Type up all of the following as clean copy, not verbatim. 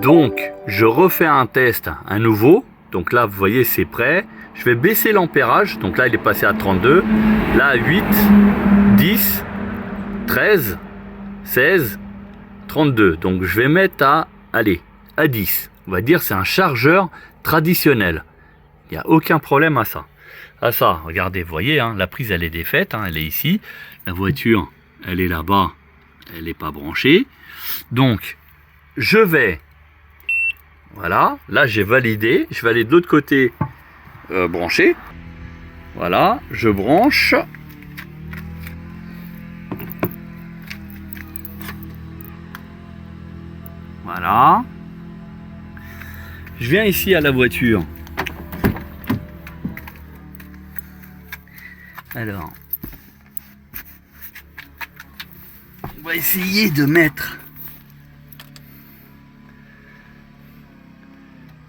Donc, je refais un test à nouveau. Donc là, vous voyez, c'est prêt. Je vais baisser l'ampérage. Donc là, il est passé à 32. Là, à 8, 10, 13, 16, 32. Donc, je vais mettre à, allez, à 10. On va dire c'est un chargeur traditionnel. Il n'y a aucun problème à ça. À ça, regardez, vous voyez, hein, la prise, elle est défaite. Hein, elle est ici. La voiture, elle est là-bas. Elle n'est pas branchée. Donc, je vais... Voilà, là j'ai validé, je vais aller de l'autre côté brancher. Voilà, je branche. Voilà. Je viens ici à la voiture. Alors, on va essayer de mettre...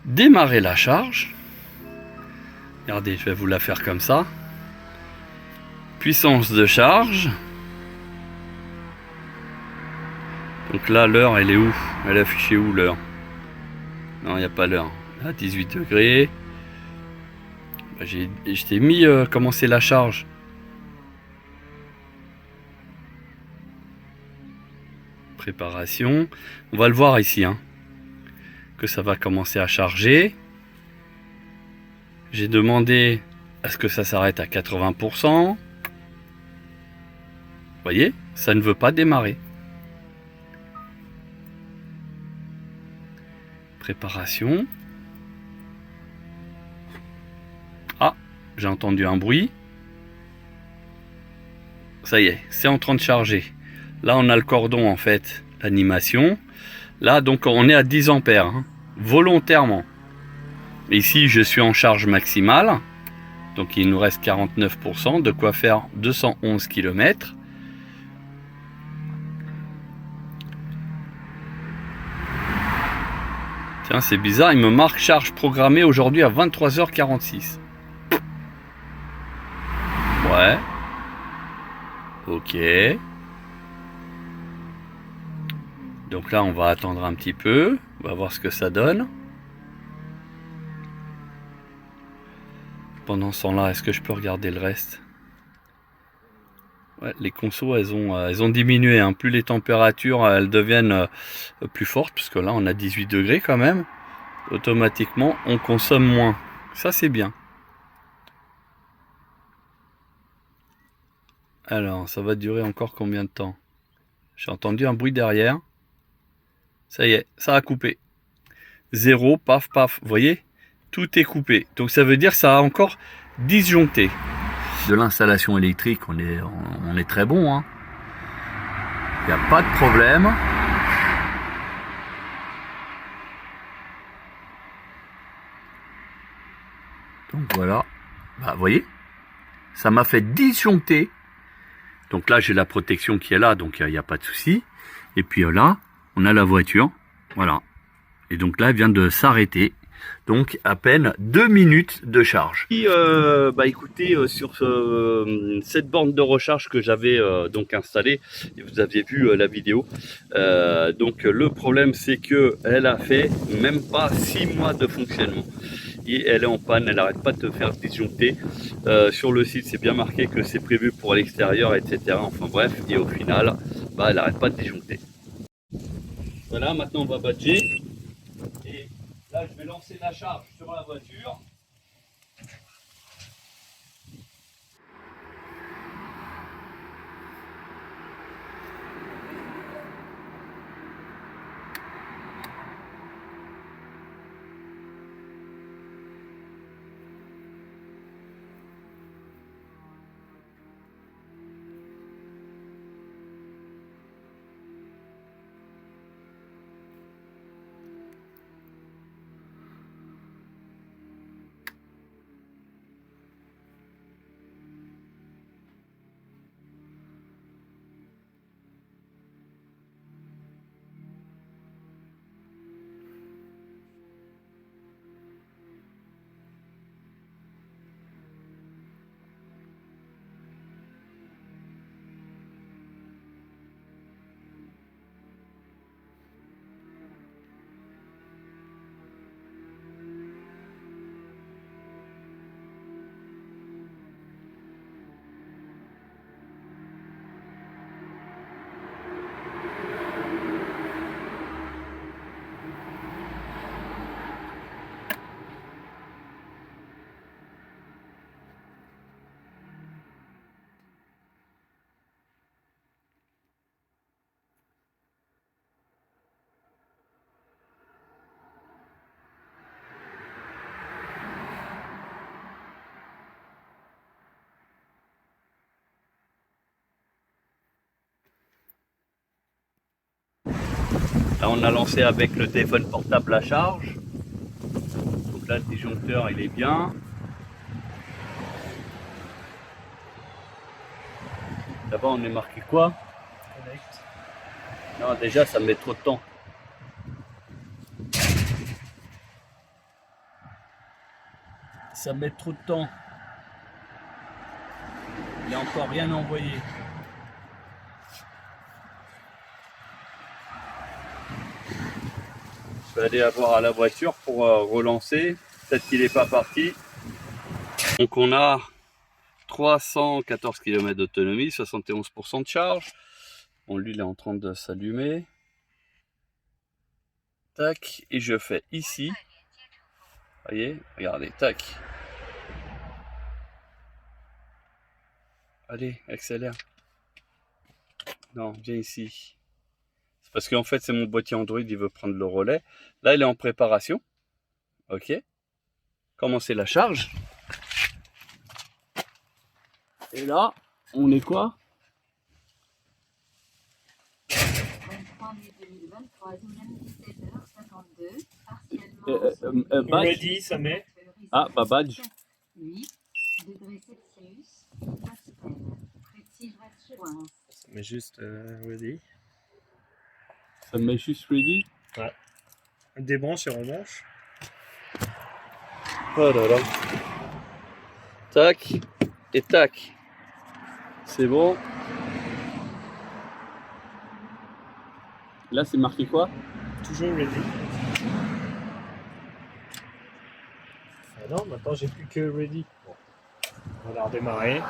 Démarrer la charge. Regardez, je vais vous la faire comme ça. Puissance de charge. Donc là, l'heure, elle est où? Elle est affichée où l'heure? Non, il n'y a pas l'heure. Là, 18 degrés. Bah, je t'ai mis commencer la charge. Préparation. On va le voir ici, hein, que ça va commencer à charger. J'ai demandé à ce que ça s'arrête à 80%. Vous voyez, ça ne veut pas démarrer. Préparation. Ah, j'ai entendu un bruit. Ça y est, c'est en train de charger. Là, on a le cordon, en fait, l'animation. Là, donc, on est à 10 ampères, hein, volontairement. Ici, je suis en charge maximale. Donc, il nous reste 49%, de quoi faire 211 km. Tiens, c'est bizarre, il me marque charge programmée aujourd'hui à 23h46. Ouais. Ok. Donc là, on va attendre un petit peu. On va voir ce que ça donne. Pendant ce temps-là, est-ce que je peux regarder le reste? Ouais, les consos, elles ont diminué. Hein. Plus les températures elles deviennent plus fortes, puisque là, on a 18 degrés quand même. Automatiquement, on consomme moins. Ça, c'est bien. Alors, ça va durer encore combien de temps? J'ai entendu un bruit derrière. Ça y est, ça a coupé. 0, paf, paf. Vous voyez? Tout est coupé. Donc ça veut dire que ça a encore disjoncté. De l'installation électrique, on est très bon. Hein. Il n'y a pas de problème. Donc voilà. Bah, vous voyez? Ça m'a fait disjoncter. Donc là, j'ai la protection qui est là, donc il n'y a pas de souci. Et puis là, on a la voiture. Voilà. Et donc là, elle vient de s'arrêter. Donc à peine 2 minutes de charge. Et, bah écoutez, sur cette borne de recharge que j'avais donc installée, vous aviez vu la vidéo. Donc le problème c'est que elle a fait même pas 6 mois de fonctionnement. Et elle est en panne, elle n'arrête pas de te faire disjoncter. Sur le site c'est bien marqué que c'est prévu pour l'extérieur, etc. Enfin bref, et au final, bah, elle n'arrête pas de disjoncter. Voilà, maintenant on va badger. Et là, je vais lancer la charge sur la voiture. Là, on a lancé avec le téléphone portable à charge. Donc là, le disjoncteur, il est bien. Là-bas, on est marqué quoi? Connect. Non, déjà, ça met trop de temps. Ça met trop de temps. Il n'y a encore rien envoyé. Je vais aller voir à la voiture pour relancer. Peut-être qu'il n'est pas parti. Donc on a 314 km d'autonomie, 71% de charge. Bon, lui, il est en train de s'allumer. Tac, et je fais ici. Vous voyez, regardez, tac. Allez, accélère. Non, viens ici. C'est parce qu'en fait, c'est mon boîtier Android, il veut prendre le relais. Là, il est en préparation. Ok. Commencer la charge. Et là, on est quoi? 23 mai 2023, 17h52, partiellement Ready, ça met. Ah, pas badge. 8 degrés Celsius, Pascal, Petit Vatchouin. Ça met juste ready. Ça me met juste ready. Ouais. Débranche et rebranche. Oh là là. Tac. Et tac. C'est bon. Là, c'est marqué quoi? Toujours ready. Ah non, maintenant j'ai plus que ready. Bon. On va la redémarrer.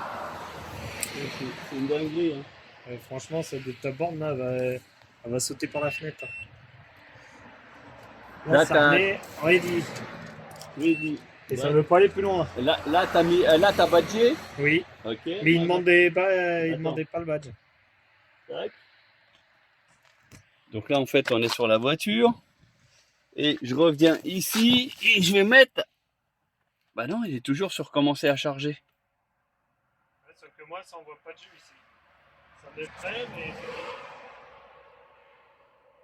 C'est une dinguerie. Hein. Ouais, franchement, celle de ta borne là, elle va sauter par la fenêtre. Là, ça met ready. Ready. Et ça veut pas aller plus loin. Là, t'as badgé. Oui. Ok. Mais il demandait pas le badge. Tac. Donc là, en fait, on est sur la voiture. Et je reviens ici et je vais mettre... Bah non, il est toujours sur commencer à charger. Ouais, sauf que moi, ça envoie pas de jus ici. Ça met prêt, mais...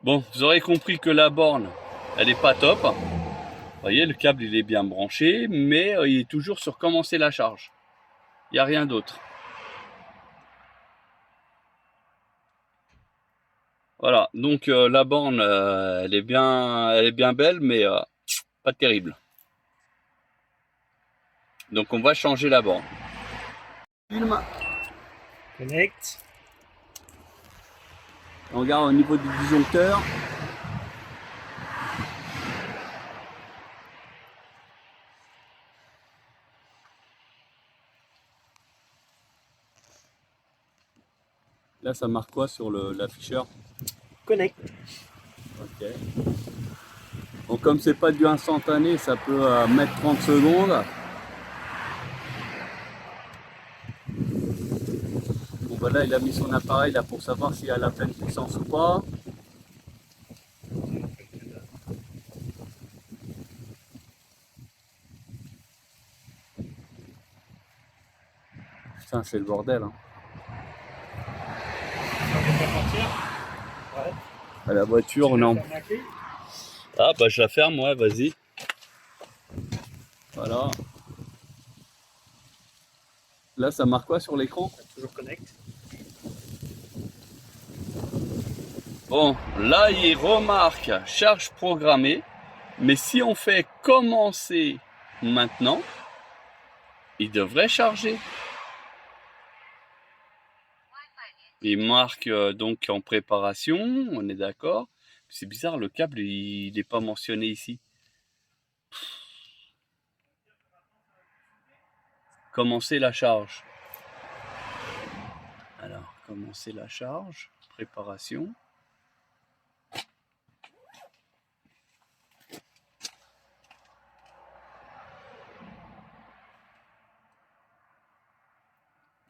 Bon, vous aurez compris que la borne, elle est pas top. Vous voyez, le câble, il est bien branché, mais il est toujours sur commencer la charge. Il n'y a rien d'autre. Voilà, donc la borne, elle est bien belle, mais pas terrible. Donc on va changer la borne. Connect. On regarde au niveau du disjoncteur. Là, ça marque quoi sur l'afficheur? Connect. Ok. Bon, comme c'est pas du instantané, ça peut mettre 30 secondes. Bon, bah là, il a mis son appareil là pour savoir s'il a la pleine puissance ou pas. Putain, c'est le bordel. Hein. Ouais. À la voiture, on est en... Ah, bah je la ferme, ouais, vas-y. Voilà. Là, ça marque quoi sur l'écran? Toujours connect. Bon, là, il remarque charge programmée. Mais si on fait commencer maintenant, il devrait charger. Il marque donc en préparation, on est d'accord. C'est bizarre, le câble, il n'est pas mentionné ici. Commencer la charge. Alors, commencer la charge, préparation.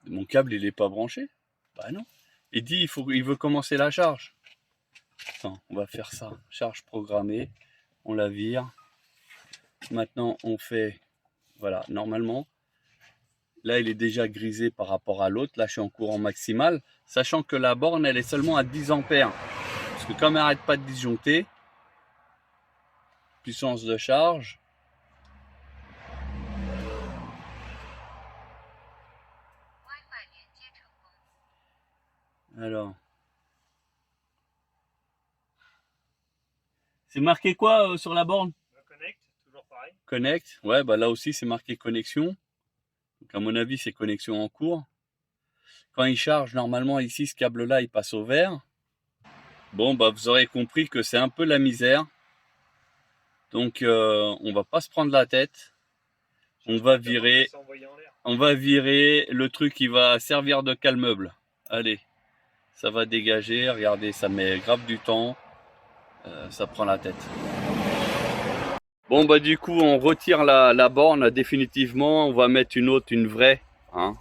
Mon câble, il n'est pas branché? Bah non. Il dit, il veut commencer la charge. Attends, on va faire ça. Charge programmée. On la vire. Maintenant, on fait... Voilà, normalement. Là, il est déjà grisé par rapport à l'autre. Là, je suis en courant maximal. Sachant que la borne, elle est seulement à 10 ampères. Parce que comme elle n'arrête pas de disjoncter, puissance de charge. Alors, c'est marqué quoi sur la borne? Connect, toujours pareil. Connect, ouais, bah là aussi c'est marqué connexion. Donc à mon avis c'est connexion en cours. Quand il charge, normalement ici ce câble-là il passe au vert. Bon, bah vous aurez compris que c'est un peu la misère. Donc on va pas se prendre la tête. On va virer le truc qui va servir de cale-meuble. Allez, ça va dégager. Regardez, ça met grave du temps. Ça prend la tête. Bon bah du coup on retire la borne définitivement. On va mettre une autre, une vraie. Hein,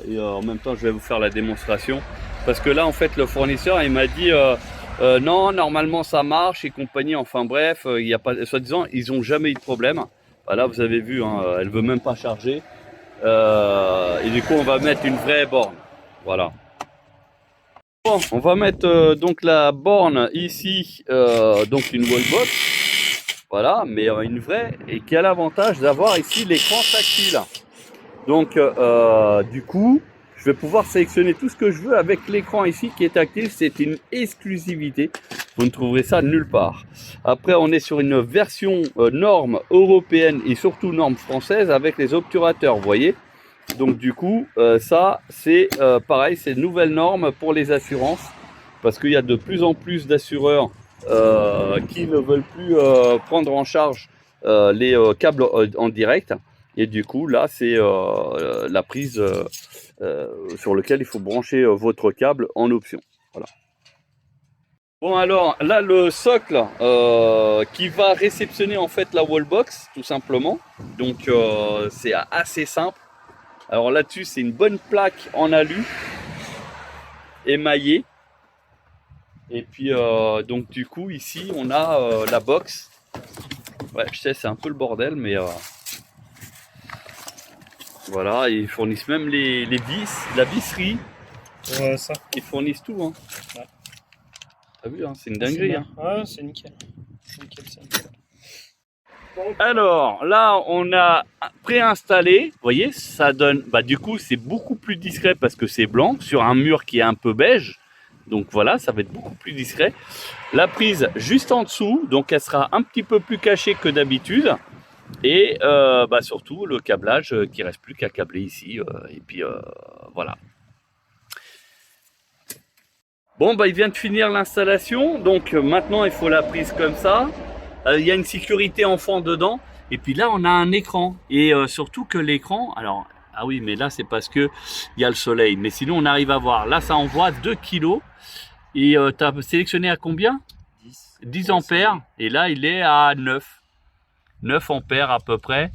et en même temps je vais vous faire la démonstration. Parce que là en fait le fournisseur il m'a dit non, normalement ça marche et compagnie. Enfin bref, il y a pas, soi-disant ils ont jamais eu de problème. Bah, là vous avez vu, hein, elle veut même pas charger. Et du coup on va mettre une vraie borne. Voilà. Bon, on va mettre donc la borne ici, donc une wallbox. Voilà, mais une vraie, et qui a l'avantage d'avoir ici l'écran tactile. Donc du coup, je vais pouvoir sélectionner tout ce que je veux avec l'écran ici qui est tactile. C'est une exclusivité. Vous ne trouverez ça nulle part. Après, on est sur une version norme européenne et surtout norme française avec les obturateurs, vous voyez. Donc du coup, ça c'est pareil, c'est une nouvelle norme pour les assurances. Parce qu'il y a de plus en plus d'assureurs qui ne veulent plus prendre en charge les câbles en direct. Et du coup, là, c'est la prise sur laquelle il faut brancher votre câble en option. Voilà. Bon, alors, là, le socle qui va réceptionner en fait la wallbox, tout simplement. Donc, c'est assez simple. Alors là-dessus, c'est une bonne plaque en alu, émaillée. Et puis, donc du coup, ici, on a la box. Ouais, je sais, c'est un peu le bordel, mais... voilà, ils fournissent même les vis, la visserie. Ça. Ils fournissent tout. Hein. Ouais. T'as vu, hein, c'est une dinguerie. Hein. Ouais, c'est nickel. Nickel, ça. Alors, là, on a préinstallé. Vous voyez, ça donne... Bah, du coup, c'est beaucoup plus discret parce que c'est blanc sur un mur qui est un peu beige. Donc voilà, ça va être beaucoup plus discret. La prise juste en dessous, donc elle sera un petit peu plus cachée que d'habitude. Et bah surtout le câblage qui reste plus qu'à câbler ici. Et puis voilà. Bon, bah il vient de finir l'installation. Donc maintenant il faut la prise comme ça. Il y a une sécurité enfant dedans. Et puis là on a un écran. Et surtout que l'écran, alors ah oui, mais là c'est parce que il y a le soleil. Mais sinon on arrive à voir. Là ça envoie 2 kg. Et tu as sélectionné à combien? 10 ampères. Et là il est à 9 ampères à peu près.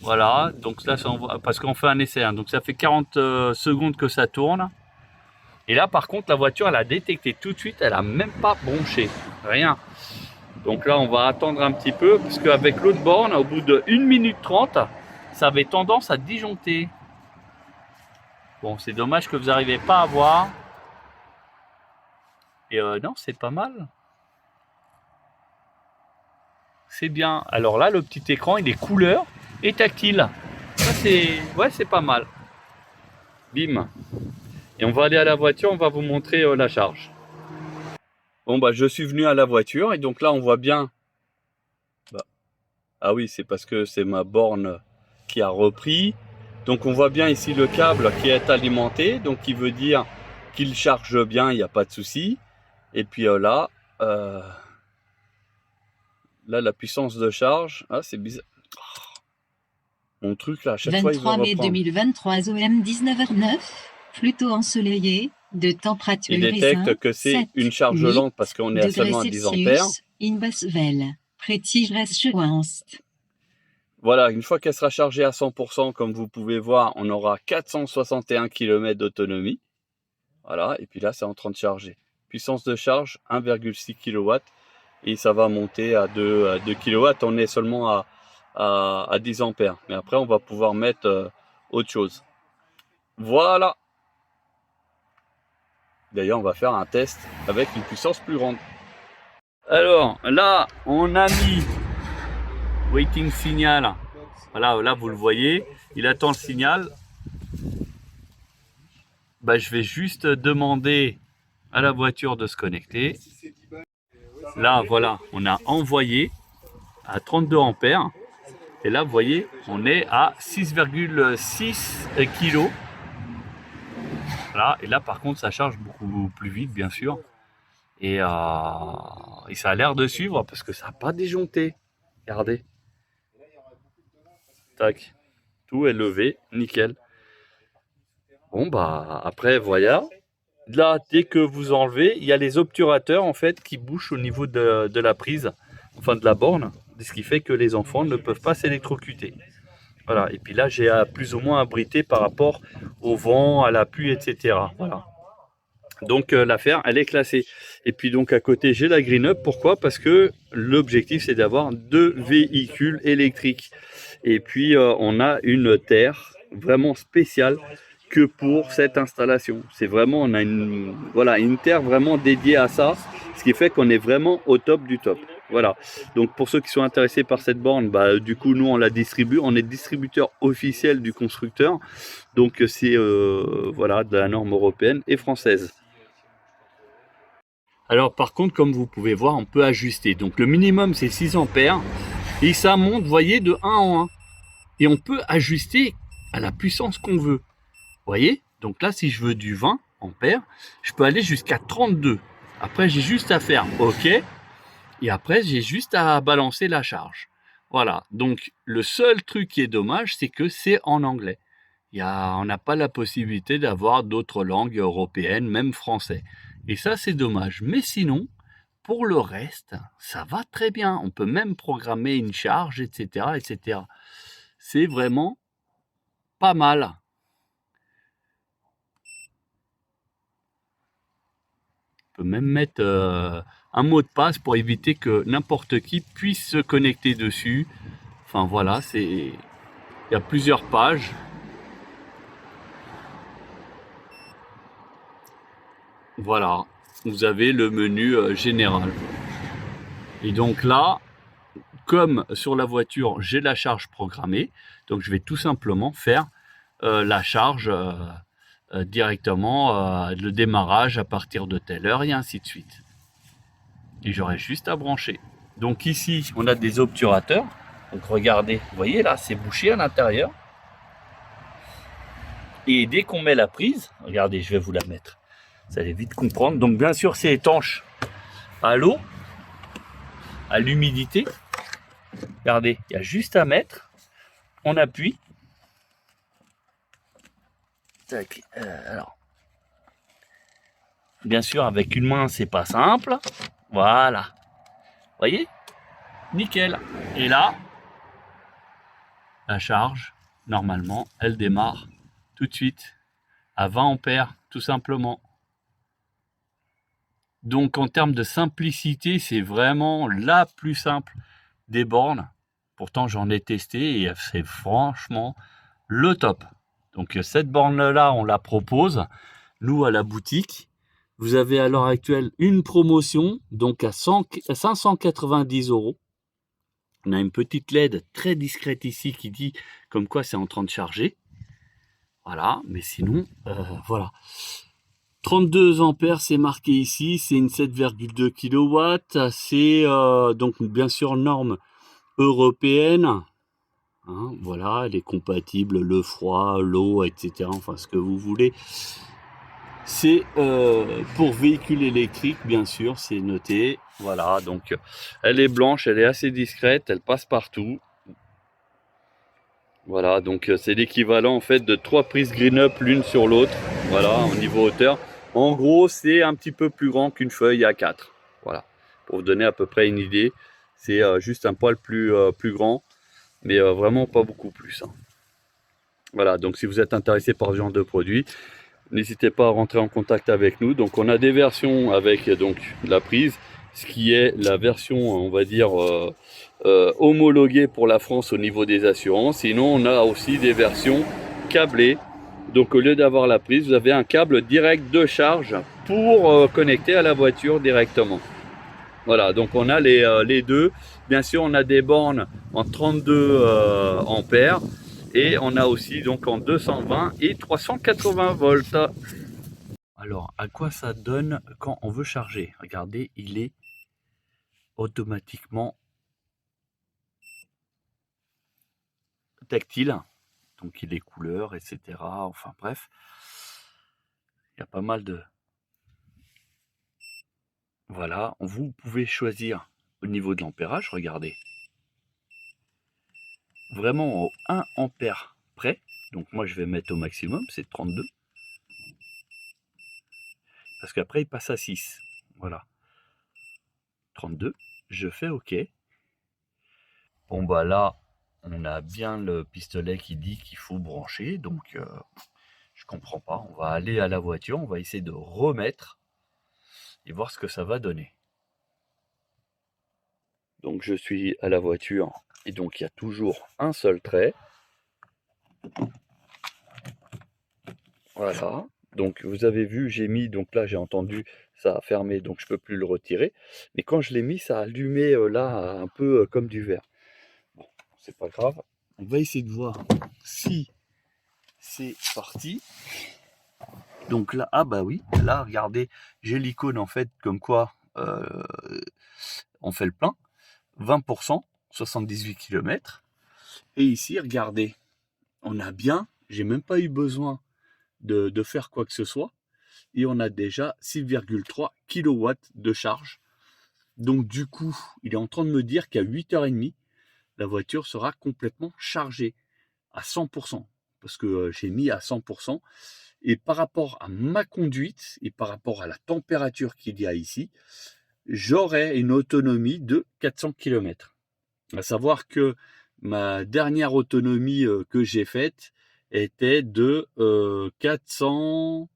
Voilà, donc là, ça envoie, parce qu'on fait un essai, hein, donc ça fait 40 secondes que ça tourne. Et là, par contre, la voiture, elle a détecté tout de suite, elle a même pas bronché, rien. Donc là, on va attendre un petit peu, parce qu'avec l'autre borne, au bout de 1 minute 30, ça avait tendance à disjoncter. Bon, c'est dommage que vous n'arrivez pas à voir. Et non, c'est pas mal. C'est bien. Alors là, le petit écran, il est couleur et tactile. Ça, c'est pas mal. Bim. Et on va aller à la voiture, on va vous montrer la charge. Bon, bah, je suis venu à la voiture et donc là, on voit bien. Bah, ah oui, c'est parce que c'est ma borne qui a repris. Donc, on voit bien ici le câble qui est alimenté. Donc, qui veut dire qu'il charge bien, il n'y a pas de souci. Et puis là, là, la puissance de charge, ah, c'est bizarre. Mon truc là, à chaque fois, il va 23 mai reprendre. 2023 OM 19h09, plutôt ensoleillé, de température Il détecte que c'est une charge lente parce qu'on est à seulement à 10 ampères. In Boswell, Pretty Reassurance. Voilà, une fois qu'elle sera chargée à 100%, comme vous pouvez voir, on aura 461 km d'autonomie. Voilà, et puis là, c'est en train de charger. Puissance de charge, 1,6 kW. Et ça va monter à 2 kW. On est seulement à 10 ampères. Mais après, on va pouvoir mettre autre chose. Voilà. D'ailleurs, on va faire un test avec une puissance plus grande. Alors là, on a mis waiting signal. Voilà, là vous le voyez, il attend le signal. Bah, je vais juste demander à la voiture de se connecter. Là, voilà, on a envoyé à 32 ampères. Et là, vous voyez, on est à 6,6 kg. Voilà, et là, par contre, ça charge beaucoup plus vite, bien sûr. Et ça a l'air de suivre parce que ça n'a pas déjoncté. Regardez. Tac. Tout est levé, nickel. Bon, bah, après, voilà. Là, dès que vous enlevez, il y a les obturateurs, en fait, qui bouchent au niveau de la prise, enfin de la borne. Ce qui fait que les enfants ne peuvent pas s'électrocuter. Voilà. Et puis là, j'ai plus ou moins abrité par rapport au vent, à la pluie, etc. Voilà. Donc l'affaire, elle est classée. Et puis donc à côté, j'ai la Green Up. Pourquoi? Parce que l'objectif, c'est d'avoir 2 véhicules électriques. Et puis on a une terre vraiment spéciale que pour cette installation. C'est vraiment, on a une terre vraiment dédiée à ça, ce qui fait qu'on est vraiment au top du top. Voilà. Donc pour ceux qui sont intéressés par cette borne, bah, du coup nous on la distribue, on est distributeur officiel du constructeur. Donc c'est voilà, de la norme européenne et française. Alors par contre, comme vous pouvez voir, on peut ajuster. Donc le minimum c'est 6 ampères et ça monte, vous voyez, de 1 en 1. Et on peut ajuster à la puissance qu'on veut. Vous voyez? Donc là, si je veux du 20 ampères, je peux aller jusqu'à 32. Après, j'ai juste à faire OK. Et après, j'ai juste à balancer la charge. Voilà. Donc le seul truc qui est dommage, c'est que c'est en anglais. On n'a pas la possibilité d'avoir d'autres langues européennes, même français. Et ça, c'est dommage. Mais sinon, pour le reste, ça va très bien. On peut même programmer une charge, etc., etc. C'est vraiment pas mal. On peut même mettre un mot de passe pour éviter que n'importe qui puisse se connecter dessus. Enfin voilà, il y a plusieurs pages. Voilà, vous avez le menu général. Et donc là, comme sur la voiture, j'ai la charge programmée, donc je vais tout simplement faire la charge directement, le démarrage à partir de telle heure et ainsi de suite. Et j'aurai juste à brancher. Donc ici, on a des obturateurs. Donc regardez, vous voyez là, c'est bouché à l'intérieur. Et dès qu'on met la prise, regardez, je vais vous la mettre. Vous allez vite comprendre. Donc bien sûr, c'est étanche à l'eau, à l'humidité. Regardez, il y a juste à mettre. On appuie. Tac, alors. Bien sûr, avec une main, c'est pas simple. Voilà. Vous voyez? Nickel. Et là, la charge, normalement, elle démarre tout de suite à 20 ampères, tout simplement. Donc en termes de simplicité, c'est vraiment la plus simple des bornes. Pourtant, j'en ai testé et c'est franchement le top. Donc cette borne-là, on la propose, nous, à la boutique. Vous avez à l'heure actuelle une promotion, donc à 590 €. On a une petite LED très discrète ici qui dit comme quoi c'est en train de charger. Voilà, mais sinon, voilà. 32 ampères, c'est marqué ici, c'est une 7,2 kW, c'est donc bien sûr norme européenne. Hein, voilà, elle est compatible, le froid, l'eau, etc. Enfin, ce que vous voulez. C'est pour véhicule électrique, bien sûr, c'est noté. Voilà, donc elle est blanche, elle est assez discrète, elle passe partout. Voilà, donc c'est l'équivalent en fait de 3 prises Green Up l'une sur l'autre. Voilà, au niveau hauteur. En gros, c'est un petit peu plus grand qu'une feuille A4. Voilà, pour vous donner à peu près une idée. C'est juste un poil plus grand, mais vraiment pas beaucoup plus. Hein. Voilà, donc si vous êtes intéressé par ce genre de produit, n'hésitez pas à rentrer en contact avec nous. Donc on a des versions avec donc la prise, ce qui est la version, on va dire, homologuée pour la France au niveau des assurances. Sinon, on a aussi des versions câblées. Donc au lieu d'avoir la prise, vous avez un câble direct de charge pour connecter à la voiture directement. Voilà, donc on a les deux. Bien sûr, on a des bornes en 32 ampères et on a aussi donc en 220 et 380 volts. Alors, à quoi ça donne quand on veut charger? Regardez, il est automatiquement tactile, donc il est couleur, etc. Enfin bref, il y a pas mal de... Voilà, vous pouvez choisir au niveau de l'ampérage, regardez. Vraiment au 1 ampère près, donc moi je vais mettre au maximum, c'est 32. Parce qu'après il passe à 6, voilà. 32, je fais OK. Bon bah là, on a bien le pistolet qui dit qu'il faut brancher, donc je comprends pas. On va aller à la voiture, on va essayer de remettre et voir ce que ça va donner. Donc je suis à la voiture et donc il y a toujours un seul trait. Voilà. Donc vous avez vu, j'ai mis, donc là j'ai entendu ça a fermé, donc je peux plus le retirer. Mais quand je l'ai mis, ça a allumé là un peu comme du verre. Bon, c'est pas grave. On va essayer de voir si c'est parti. Donc là, ah bah oui, là regardez, j'ai l'icône en fait comme quoi on fait le plein. 20%, 78 km. Et ici, regardez, on a bien, j'ai même pas eu besoin de faire quoi que ce soit. Et on a déjà 6,3 kW de charge. Donc du coup, il est en train de me dire qu'à 8h30, la voiture sera complètement chargée à 100%. Parce que j'ai mis à 100%. Et par rapport à ma conduite et par rapport à la température qu'il y a ici, j'aurai une autonomie de 400 km. À savoir que ma dernière autonomie que j'ai faite était de 400,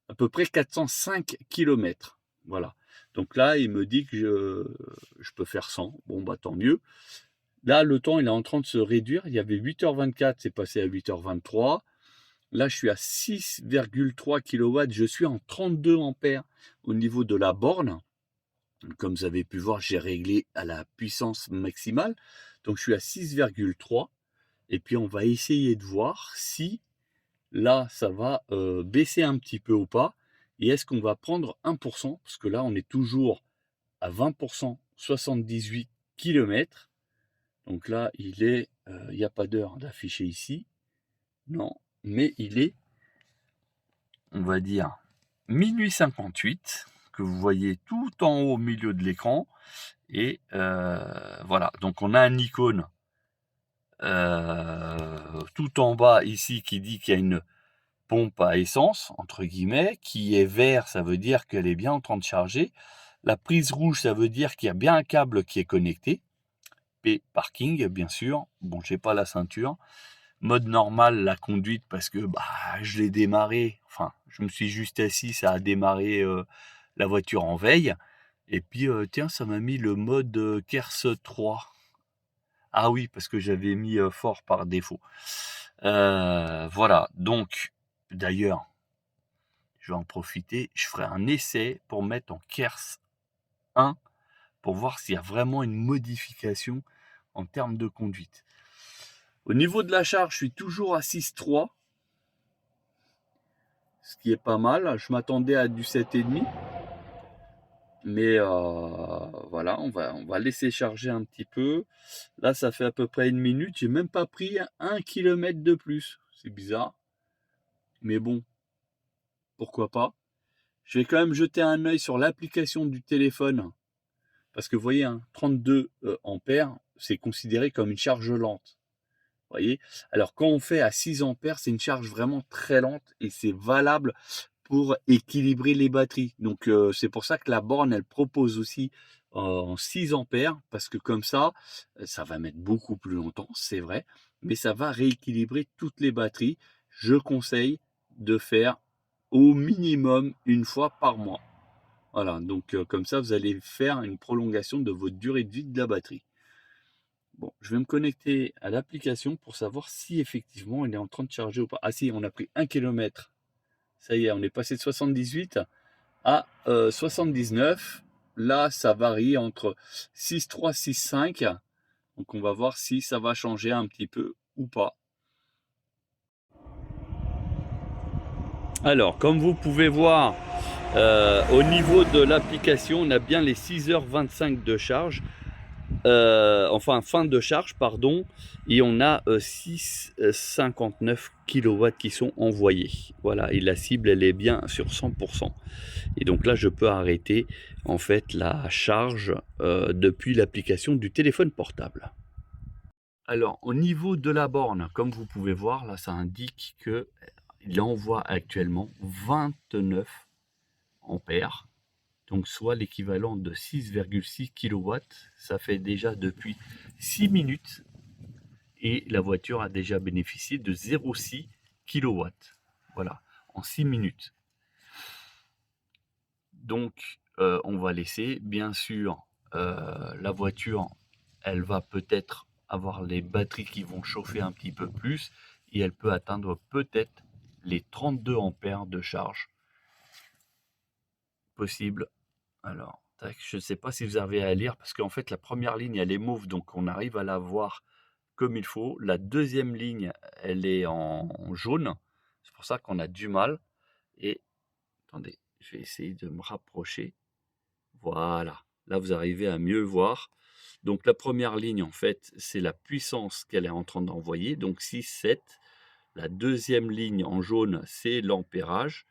à peu près 405 km. Voilà. Donc là, il me dit que je peux faire 100. Bon, bah tant mieux. Là, le temps, il est en train de se réduire. Il y avait 8h24, c'est passé à 8h23. Là, je suis à 6,3 kW. Je suis en 32 ampères au niveau de la borne. Comme vous avez pu voir, j'ai réglé à la puissance maximale. Donc, je suis à 6,3. Et puis, on va essayer de voir si là, ça va baisser un petit peu ou pas. Et est-ce qu'on va prendre 1%? Parce que là, on est toujours à 20%, 78 km. Donc là, il n'y a pas d'heure d'afficher ici. Non, mais il est, on va dire, minuit 58, que vous voyez tout en haut au milieu de l'écran. Et voilà, donc on a un icône tout en bas ici qui dit qu'il y a une pompe à essence, entre guillemets, qui est vert, ça veut dire qu'elle est bien en train de charger. La prise rouge, ça veut dire qu'il y a bien un câble qui est connecté. P, parking, bien sûr. Bon, j'ai pas la ceinture. Mode normal, la conduite, parce que bah, je l'ai démarré. Enfin, je me suis juste assis, ça a démarré la voiture en veille. Et puis, tiens, ça m'a mis le mode KERS 3. Ah oui, parce que j'avais mis fort par défaut. Voilà, donc, d'ailleurs, je vais en profiter. Je ferai un essai pour mettre en KERS 1 pour voir s'il y a vraiment une modification en termes de conduite. Au niveau de la charge, je suis toujours à 6,3, ce qui est pas mal. Je m'attendais à du 7,5. Mais voilà, on va laisser charger un petit peu. Là, ça fait à peu près 1 minute. J'ai même pas pris 1 km de plus. C'est bizarre. Mais bon, pourquoi pas. Je vais quand même jeter un œil sur l'application du téléphone. Parce que vous voyez, 32 ampères, c'est considéré comme une charge lente. Vous voyez? Alors quand on fait à 6 ampères, c'est une charge vraiment très lente et c'est valable pour équilibrer les batteries. Donc c'est pour ça que la borne, elle propose aussi en 6 ampères, parce que comme ça va mettre beaucoup plus longtemps, c'est vrai, mais ça va rééquilibrer toutes les batteries. Je conseille de faire au minimum une fois par mois. Voilà, donc comme ça, vous allez faire une prolongation de votre durée de vie de la batterie. Bon, je vais me connecter à l'application pour savoir si effectivement elle est en train de charger ou pas. Ah si, on a pris 1 km. Ça y est, on est passé de 78 à 79. Là, ça varie entre 6,3, 6,5. Donc, on va voir si ça va changer un petit peu ou pas. Alors, comme vous pouvez voir, au niveau de l'application, on a bien les 6h25 de charge. Enfin fin de charge pardon, et on a 6,59 kW qui sont envoyés. Voilà, et la cible elle est bien sur 100%. Et donc là je peux arrêter en fait la charge depuis l'application du téléphone portable. Alors au niveau de la borne, comme vous pouvez voir là, ça indique que il envoie actuellement 29 ampères. Donc soit l'équivalent de 6,6 kW, ça fait déjà depuis 6 minutes et la voiture a déjà bénéficié de 0,6 kW. Voilà, en 6 minutes. Donc on va laisser, bien sûr, la voiture, elle va peut-être avoir les batteries qui vont chauffer un petit peu plus et elle peut atteindre peut-être les 32 ampères de charge possible. Alors, tac, je ne sais pas si vous arrivez à lire, parce qu'en fait, la première ligne, elle est mauve, donc on arrive à la voir comme il faut. La deuxième ligne, elle est en jaune. C'est pour ça qu'on a du mal. Et, attendez, je vais essayer de me rapprocher. Voilà, là, vous arrivez à mieux voir. Donc, la première ligne, en fait, c'est la puissance qu'elle est en train d'envoyer, donc 6, 7. La deuxième ligne en jaune, c'est l'ampérage.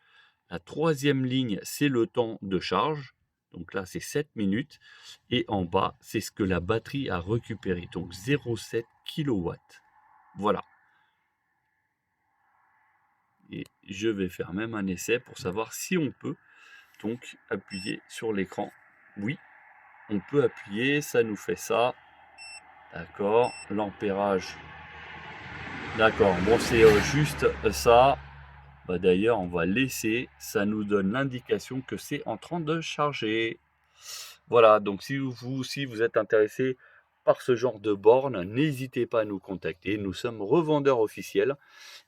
La troisième ligne, c'est le temps de charge. Donc là, c'est 7 minutes. Et en bas, c'est ce que la batterie a récupéré. Donc 0,7 kW. Voilà. Et je vais faire même un essai pour savoir si on peut donc appuyer sur l'écran. Oui, on peut appuyer. Ça nous fait ça. D'accord. L'ampérage. D'accord. Bon, c'est juste ça. Bah d'ailleurs, on va laisser, ça nous donne l'indication que c'est en train de charger. Voilà, donc si vous aussi vous êtes intéressé par ce genre de borne, n'hésitez pas à nous contacter. Nous sommes revendeurs officiels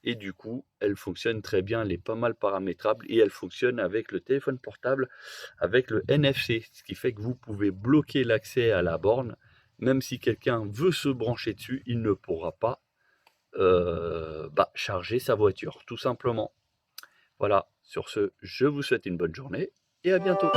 et du coup, elle fonctionne très bien, elle est pas mal paramétrable et elle fonctionne avec le téléphone portable, avec le NFC, ce qui fait que vous pouvez bloquer l'accès à la borne. Même si quelqu'un veut se brancher dessus, il ne pourra pas charger sa voiture, tout simplement. Voilà, sur ce, je vous souhaite une bonne journée et à bientôt.